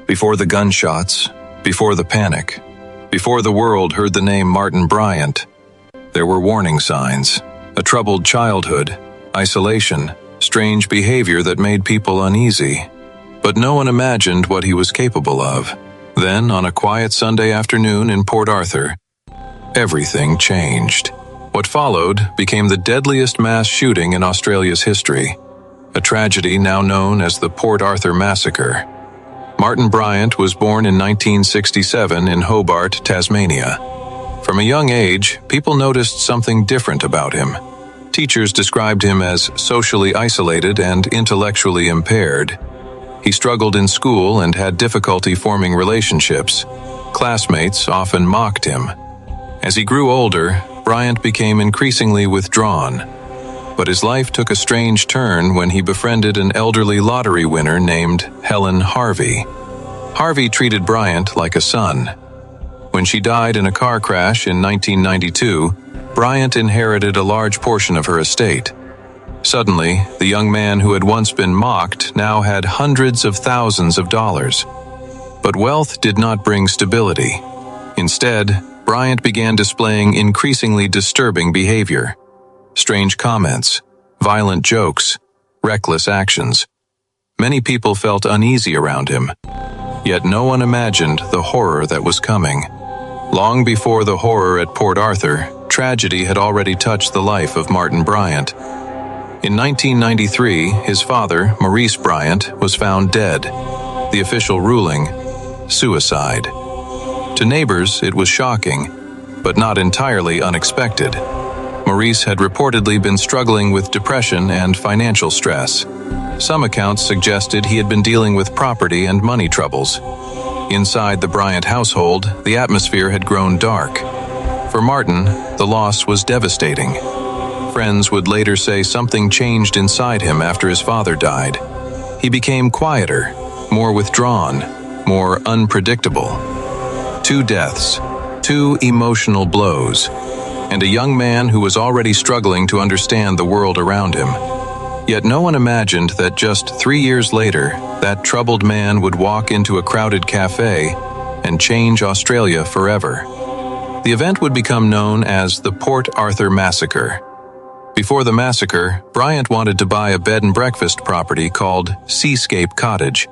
Before the gunshots, before the panic, before the world heard the name Martin Bryant, there were warning signs: a troubled childhood, isolation, strange behavior that made people uneasy. But no one imagined what he was capable of. Then, on a quiet Sunday afternoon in Port Arthur, everything changed. What followed became the deadliest mass shooting in Australia's history, a tragedy now known as the Port Arthur Massacre. Martin Bryant was born in 1967 in Hobart, Tasmania. From a young age, people noticed something different about him. Teachers described him as socially isolated and intellectually impaired. He struggled in school and had difficulty forming relationships. Classmates often mocked him. As he grew older, Bryant became increasingly withdrawn. But his life took a strange turn when he befriended an elderly lottery winner named Helen Harvey. Harvey treated Bryant like a son. When she died in a car crash in 1992, Bryant inherited a large portion of her estate. Suddenly, the young man who had once been mocked now had hundreds of thousands of dollars. But wealth did not bring stability. Instead, Bryant began displaying increasingly disturbing behavior. Strange comments, violent jokes, reckless actions. Many people felt uneasy around him. Yet no one imagined the horror that was coming. Long before the horror at Port Arthur, tragedy had already touched the life of Martin Bryant. In 1993, his father, Maurice Bryant, was found dead. The official ruling: suicide. To neighbors, it was shocking, but not entirely unexpected. Maurice had reportedly been struggling with depression and financial stress. Some accounts suggested he had been dealing with property and money troubles. Inside the Bryant household, the atmosphere had grown dark. For Martin, the loss was devastating. Friends would later say something changed inside him after his father died. He became quieter, more withdrawn, more unpredictable. 2 deaths, 2 emotional blows, and a young man who was already struggling to understand the world around him. Yet no one imagined that just 3 years later, that troubled man would walk into a crowded café and change Australia forever. The event would become known as the Port Arthur Massacre. Before the massacre, Bryant wanted to buy a bed and breakfast property called Seascape Cottage,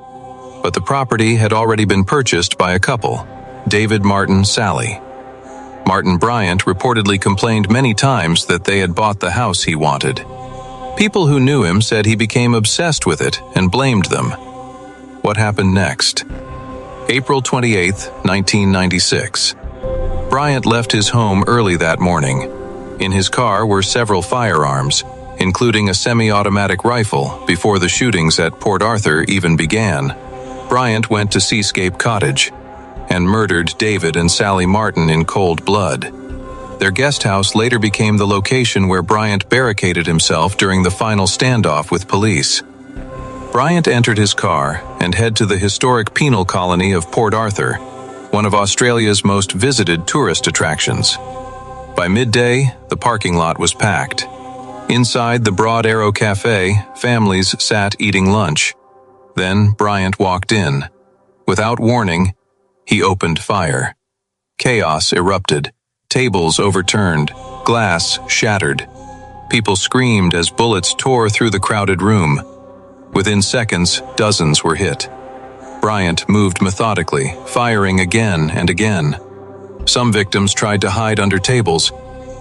but the property had already been purchased by a couple, David, Martin, Sally. Martin Bryant reportedly complained many times that they had bought the house he wanted. People who knew him said he became obsessed with it and blamed them. What happened next? April 28, 1996. Bryant left his home early that morning. In his car were several firearms, including a semi-automatic rifle, before the shootings at Port Arthur even began. Bryant went to Seascape Cottage and murdered David and Sally Martin in cold blood. Their guest house later became the location where Bryant barricaded himself during the final standoff with police. Bryant entered his car and headed to the historic penal colony of Port Arthur, one of Australia's most visited tourist attractions. By midday, the parking lot was packed. Inside the Broad Arrow Café, families sat eating lunch. Then Bryant walked in. Without warning, he opened fire. Chaos erupted. Tables overturned. Glass shattered. People screamed as bullets tore through the crowded room. Within seconds, dozens were hit. Bryant moved methodically, firing again and again. Some victims tried to hide under tables.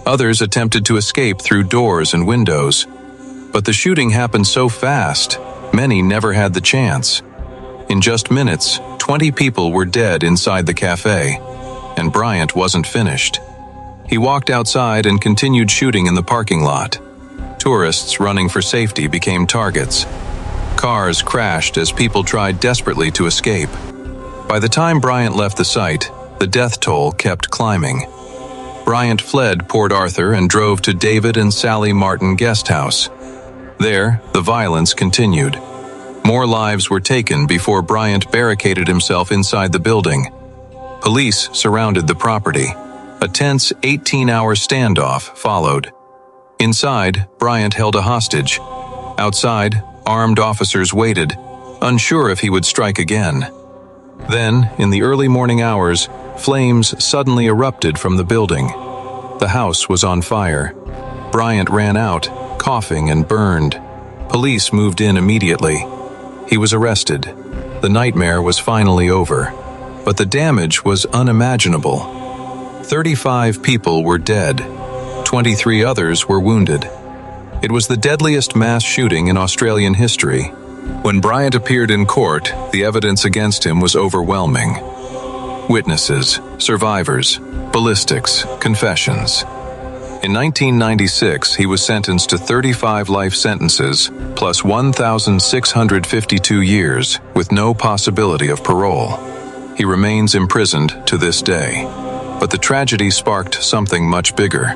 Others attempted to escape through doors and windows. But the shooting happened so fast, many never had the chance. In just minutes, 20 people were dead inside the cafe, and Bryant wasn't finished. He walked outside and continued shooting in the parking lot. Tourists running for safety became targets. Cars crashed as people tried desperately to escape. By the time Bryant left the site, the death toll kept climbing. Bryant fled Port Arthur and drove to David and Sally Martin guest house. There, the violence continued. More lives were taken before Bryant barricaded himself inside the building. Police surrounded the property. A tense 18-hour standoff followed. Inside, Bryant held a hostage. Outside, armed officers waited, unsure if he would strike again. Then, in the early morning hours, flames suddenly erupted from the building. The house was on fire. Bryant ran out, coughing and burned. Police moved in immediately. He was arrested. The nightmare was finally over. But the damage was unimaginable. 35 people were dead. 23 others were wounded. It was the deadliest mass shooting in Australian history. When Bryant appeared in court, the evidence against him was overwhelming. Witnesses, survivors, ballistics, confessions. In 1996, he was sentenced to 35 life sentences, plus 1,652 years, with no possibility of parole. He remains imprisoned to this day. But the tragedy sparked something much bigger.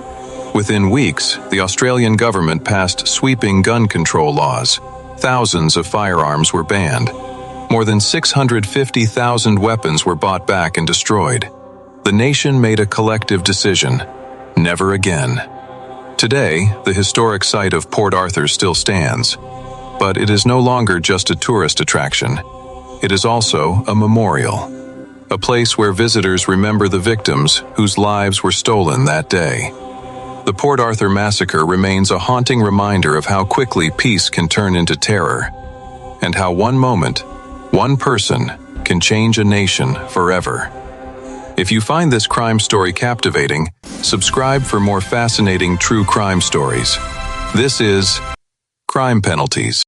Within weeks, the Australian government passed sweeping gun control laws. Thousands of firearms were banned. More than 650,000 weapons were bought back and destroyed. The nation made a collective decision: never again. Today, the historic site of Port Arthur still stands. But it is no longer just a tourist attraction. It is also a memorial. A place where visitors remember the victims whose lives were stolen that day. The Port Arthur Massacre remains a haunting reminder of how quickly peace can turn into terror, and how one moment, one person, can change a nation forever. If you find this crime story captivating, subscribe for more fascinating true crime stories. This is Crime Penalties.